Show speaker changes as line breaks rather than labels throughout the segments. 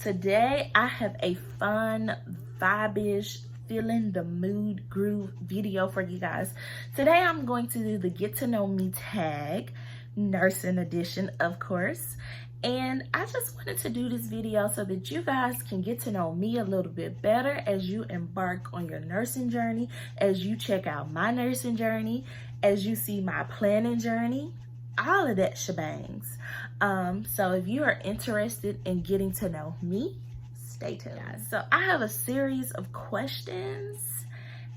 Today I have a fun, vibe-ish, feeling the mood groove video for you guys. Today I'm going to do the get to know me tag, nursing edition of course. And I just wanted to do this video so that you guys can get to know me a little bit better as you embark on your nursing journey, as you check out my nursing journey, as you see my planning journey, all of that shebangs. So if you are interested in getting to know me, stay tuned. So I have a series of questions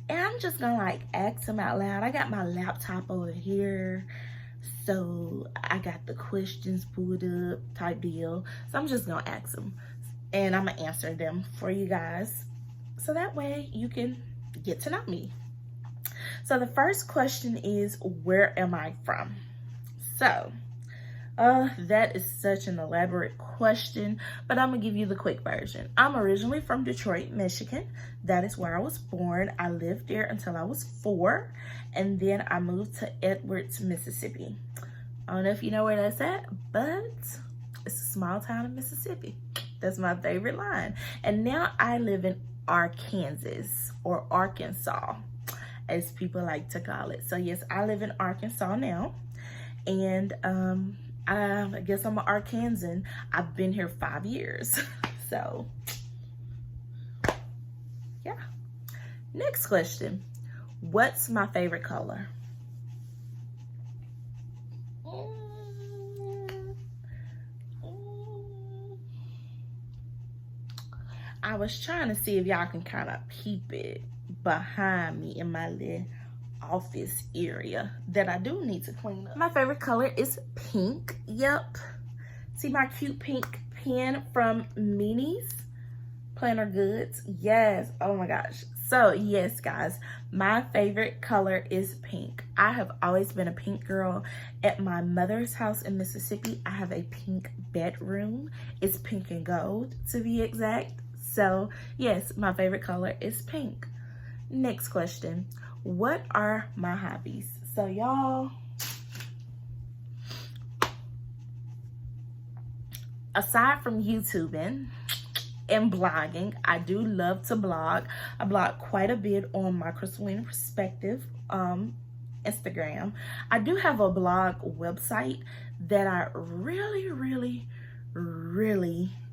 and I'm just gonna like ask them out loud. I got my laptop over here, so I got the questions pulled up type deal. So I'm just gonna ask them and I'm gonna answer them for you guys, so that way you can get to know me. So the first question is, where am I from? So that is such an elaborate question, but I'm gonna give you the quick version. I'm originally from Detroit, Michigan. That is where I was born. I lived there until I was 4, and then I moved to Edwards, Mississippi. I don't know if you know where that's at, but it's a small town in Mississippi. That's my favorite line. And now I live in Arkansas, or Arkansas, as people like to call it. So yes, I live in Arkansas now, and I guess I'm an Arkansan. I've been here 5 years. So yeah. Next question. What's my favorite color? I was trying to see if y'all can kind of peep it behind me in my little office area that I do need to clean up. My favorite color is pink. Yep. See my cute pink pen from Minnie's Planner Goods? Yes. Oh my gosh. So yes, guys, my favorite color is pink. I have always been a pink girl. At my mother's house in Mississippi, I have a pink bedroom. It's pink and gold to be exact. So yes, my favorite color is pink. Next question. What are my hobbies? So y'all, aside from YouTubing and blogging, I do love to blog. I blog quite a bit on my Crystallina Perspective Instagram. I do have a blog website that I really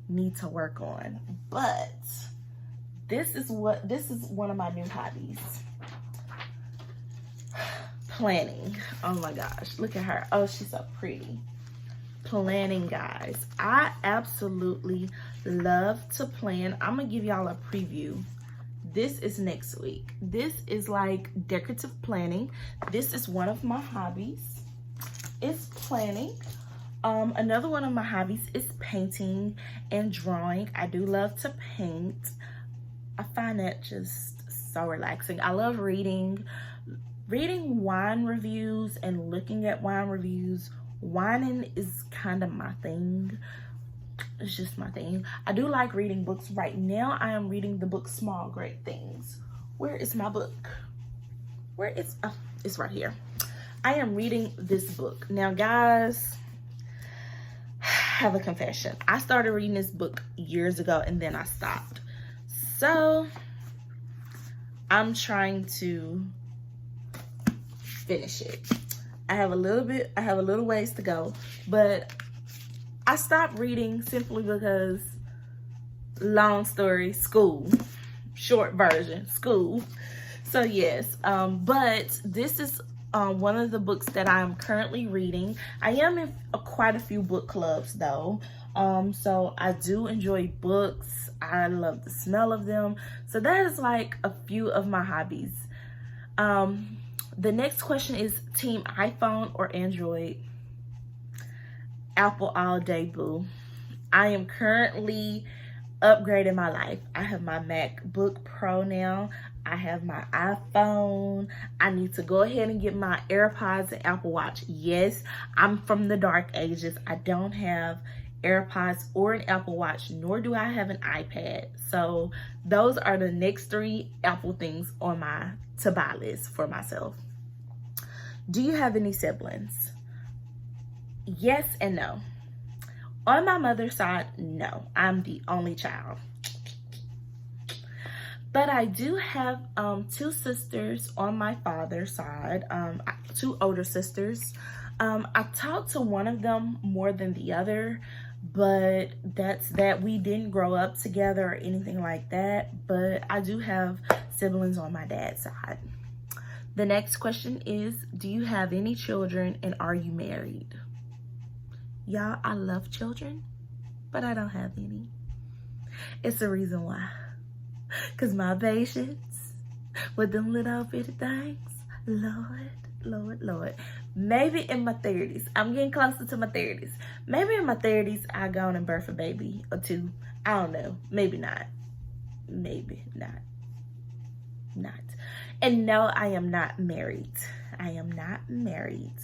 need to work on, but this is one of my new hobbies. Planning. Oh my gosh, look at her. Oh, she's so pretty. Planning, guys. I absolutely love to plan. I'm gonna give y'all a preview. This is next week. This is like decorative planning. This is one of my hobbies. It's planning. Another one of my hobbies is painting and drawing. I do love to paint. I find that just so relaxing. I love reading wine reviews and looking at wine reviews. Whining is kind of my thing. It's just my thing. I do like reading books. Right now I am reading the book Small Great Things. Where is my book? Where is, oh, it's right here. I am reading this book. Now guys, I have a confession. I started reading this book years ago and then I stopped. So I'm trying to finish it. I have a little ways to go, but I stopped reading simply because, long story, school, short version, school. So yes, but this is one of the books that I'm currently reading. I am in quite a few book clubs though, so I do enjoy books. I love the smell of them. So that is like a few of my hobbies. The next question is team iPhone or Android? Apple all day, boo. I am currently upgrading my life. I have my MacBook Pro now. I have my iPhone. I need to go ahead and get my AirPods and Apple Watch. Yes, I'm from the dark ages. I don't have AirPods or an Apple Watch, nor do I have an iPad. So those are the next 3 Apple things on my to-buy list for myself. Do you have any siblings? Yes and no. On my mother's side, no, I'm the only child. But I do have 2 sisters on my father's side, 2 older sisters. I talked to one of them more than the other, but that's that. We didn't grow up together or anything like that, but I do have siblings on my dad's side. The next question is, do you have any children and are you married? Y'all, I love children, but I don't have any. It's the reason why. Because my patience with them little bitty things, Lord, Lord, Lord. Maybe in my 30s, I'm getting closer to my 30s. Maybe in my 30s, I go on and birth a baby or 2. I don't know. Maybe not. Maybe not. And no, I am not married. I am not married.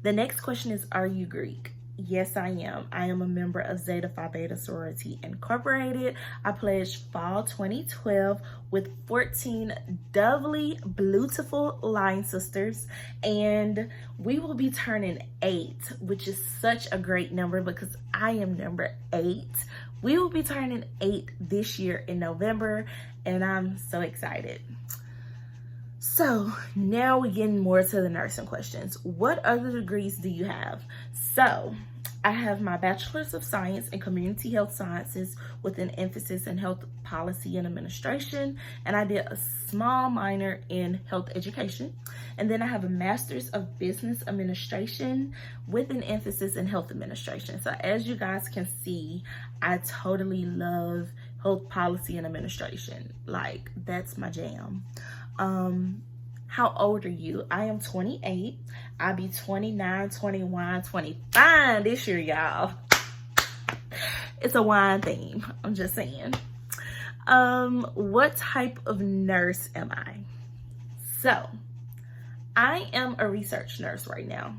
The next question is, are you Greek? Yes, I am. I am a member of Zeta Phi Beta Sorority Incorporated. I pledged fall 2012 with 14 doubly beautiful line sisters, and we will be turning 8, which is such a great number because I am number 8. We will be turning 8 this year in November, and I'm so excited. So now we're getting more to the nursing questions. What other degrees do you have? So I have my Bachelor's of Science in Community Health Sciences with an emphasis in health policy and administration. And I did a small minor in health education. And then I have a Master's of Business Administration with an emphasis in health administration. So as you guys can see, I totally love health policy and administration. Like, that's my jam. How old are you? I am 28. I'll be 29, 21, 25 this year, y'all. It's a wine theme. I'm just saying. What type of nurse am I? So, I am a research nurse right now.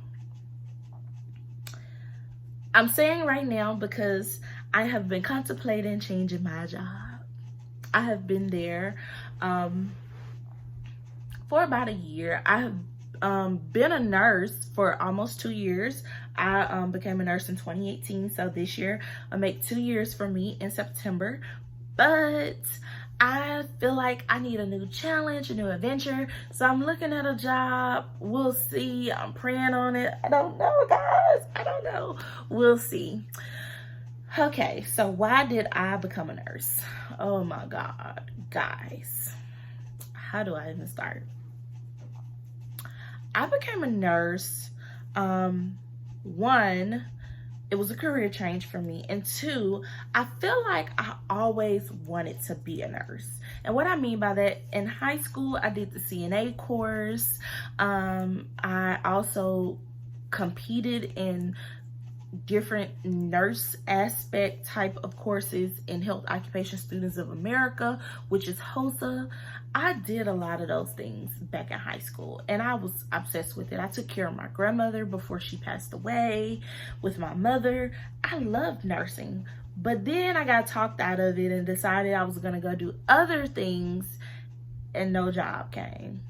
I'm saying right now because I have been contemplating changing my job. I have been there for about a year. I have been a nurse for almost 2 years. I became a nurse in 2018, so this year I'll make 2 years for me in September. But I feel like I need a new challenge, a new adventure. So I'm looking at a job. We'll see. I'm praying on it. I don't know, guys. I don't know. We'll see. Okay, so why did I become a nurse? Oh my God, guys. How do I even start? I became a nurse. 1, it was a career change for me. And 2, I feel like I always wanted to be a nurse. And what I mean by that, in high school, I did the CNA course. I also competed in different nurse aspect type of courses in Health Occupation Students of America, which is HOSA. I did a lot of those things back in high school and I was obsessed with it. I took care of my grandmother before she passed away with my mother. I loved nursing, but then I got talked out of it and decided I was gonna go do other things and no job came.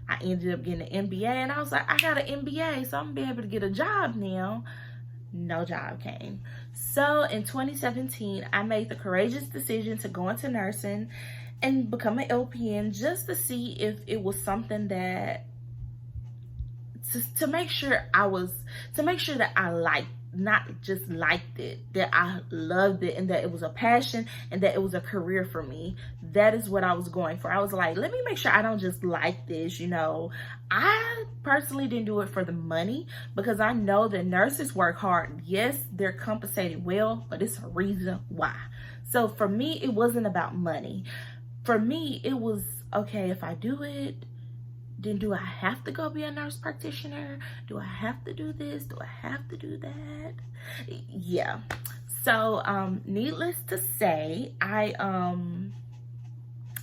I ended up getting an MBA and I was like, I got an MBA, so I'm gonna be able to get a job now. No job came. So in 2017, I made the courageous decision to go into nursing and become an LPN just to see if it was something that, to make sure that I liked, not just liked it, that I loved it and that it was a passion and that it was a career for me. That is what I was going for. I was like, let me make sure I don't just like this, you know. I personally didn't do it for the money because I know that nurses work hard. Yes, they're compensated well, but it's a reason why. So for me, it wasn't about money. For me, it was, okay, if I do it, then do I have to go be a nurse practitioner? Do I have to do this? Do I have to do that? Yeah. So, needless to say, I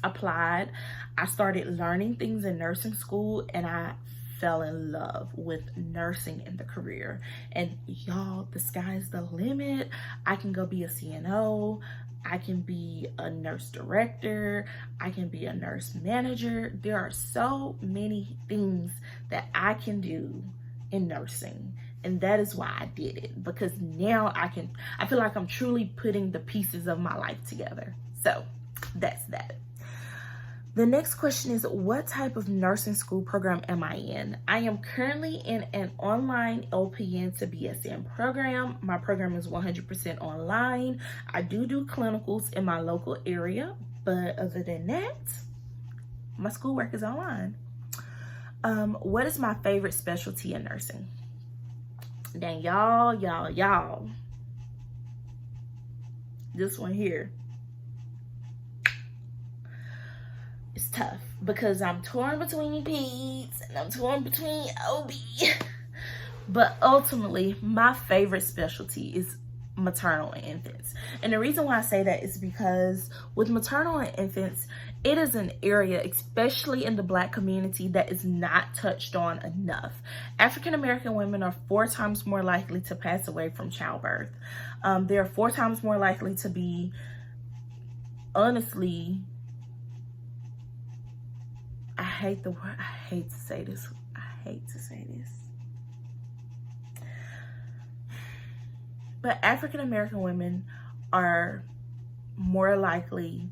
applied. I started learning things in nursing school and I fell in love with nursing in the career. And y'all, the sky's the limit. I can go be a CNO. I can be a nurse director. I can be a nurse manager. There are so many things that I can do in nursing. And that is why I did it, because now I feel like I'm truly putting the pieces of my life together. So that's that. The next question is, what type of nursing school program am I in? I am currently in an online LPN to BSN program. My program is 100% online. I do clinicals in my local area, but other than that, my schoolwork is online. What is my favorite specialty in nursing? Dang, y'all. This one here. It's tough because I'm torn between peds and I'm torn between OB. But ultimately, my favorite specialty is maternal and infants. And the reason why I say that is because with maternal and infants, it is an area, especially in the Black community, that is not touched on enough. African American women are 4 times more likely to pass away from childbirth. They're 4 times more likely to be, honestly, I hate to say this. But African American women are more likely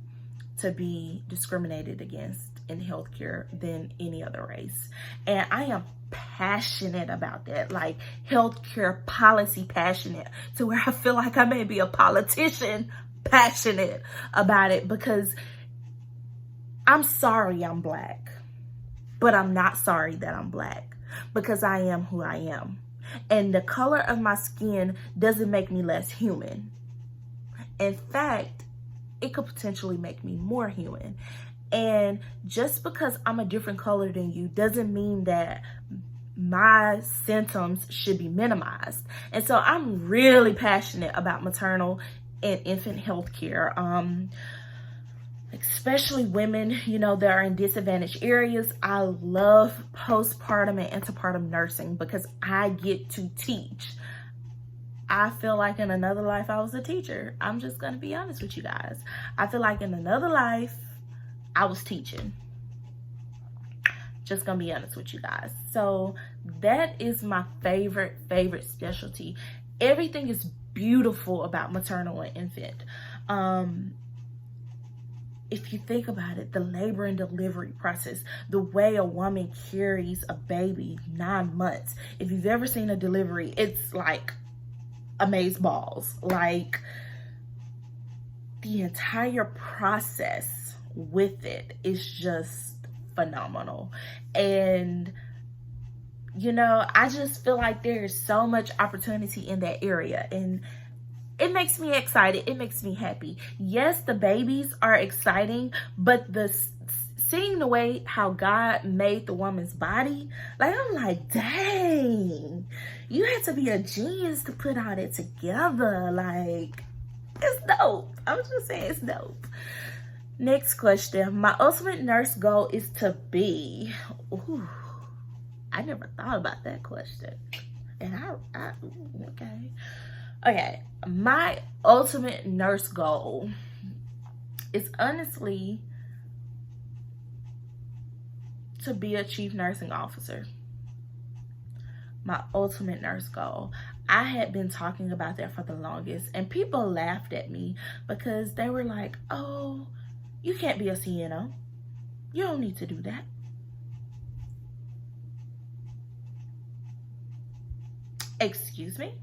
to be discriminated against in healthcare than any other race. And I am passionate about that, like healthcare policy passionate, to where I feel like I may be a politician passionate about it, because I'm sorry I'm Black, but I'm not sorry that I'm Black, because I am who I am. And the color of my skin doesn't make me less human. In fact, it could potentially make me more human. And just because I'm a different color than you doesn't mean that my symptoms should be minimized. And so I'm really passionate about maternal and infant health care. Especially women, you know, that are in disadvantaged areas. I love postpartum and antepartum nursing because I get to teach. I feel like in another life I was a teacher. I'm just going to be honest with you guys. I feel like in another life I was teaching. Just going to be honest with you guys. So that is my favorite specialty. Everything is beautiful about maternal and infant. If you think about it, the labor and delivery process, the way a woman carries a baby 9 months. If you've ever seen a delivery, it's like amazeballs. Like the entire process with it is just phenomenal. And you know, I just feel like there is so much opportunity in that area, and it makes me excited. It makes me happy. Yes, the babies are exciting, but seeing the way how God made the woman's body, like, I'm like, dang, you had to be a genius to put all that together. Like, it's dope. I'm just saying, it's dope. Next question. My ultimate nurse goal is to be. Ooh, I never thought about that question. And okay, my ultimate nurse goal is honestly to be a chief nursing officer. My ultimate nurse goal. I had been talking about that for the longest, and people laughed at me because they were like, oh, you can't be a CNO. You don't need to do that. Excuse me?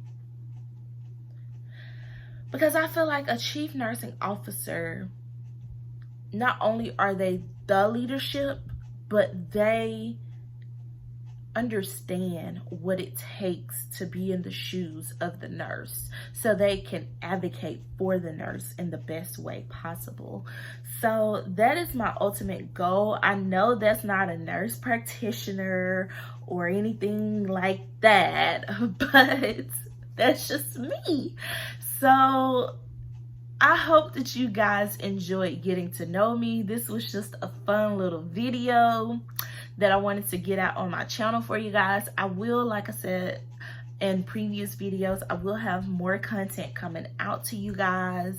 Because I feel like a chief nursing officer, not only are they the leadership, but they understand what it takes to be in the shoes of the nurse, so they can advocate for the nurse in the best way possible. So that is my ultimate goal. I know that's not a nurse practitioner or anything like that, but that's just me. So I hope that you guys enjoyed getting to know me. This was just a fun little video that I wanted to get out on my channel for you guys. I will, like I said in previous videos, I will have more content coming out to you guys.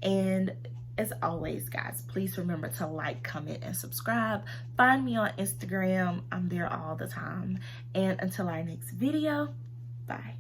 And as always, guys, please remember to like, comment, and subscribe. Find me on Instagram. I'm there all the time. And until our next video, Bye.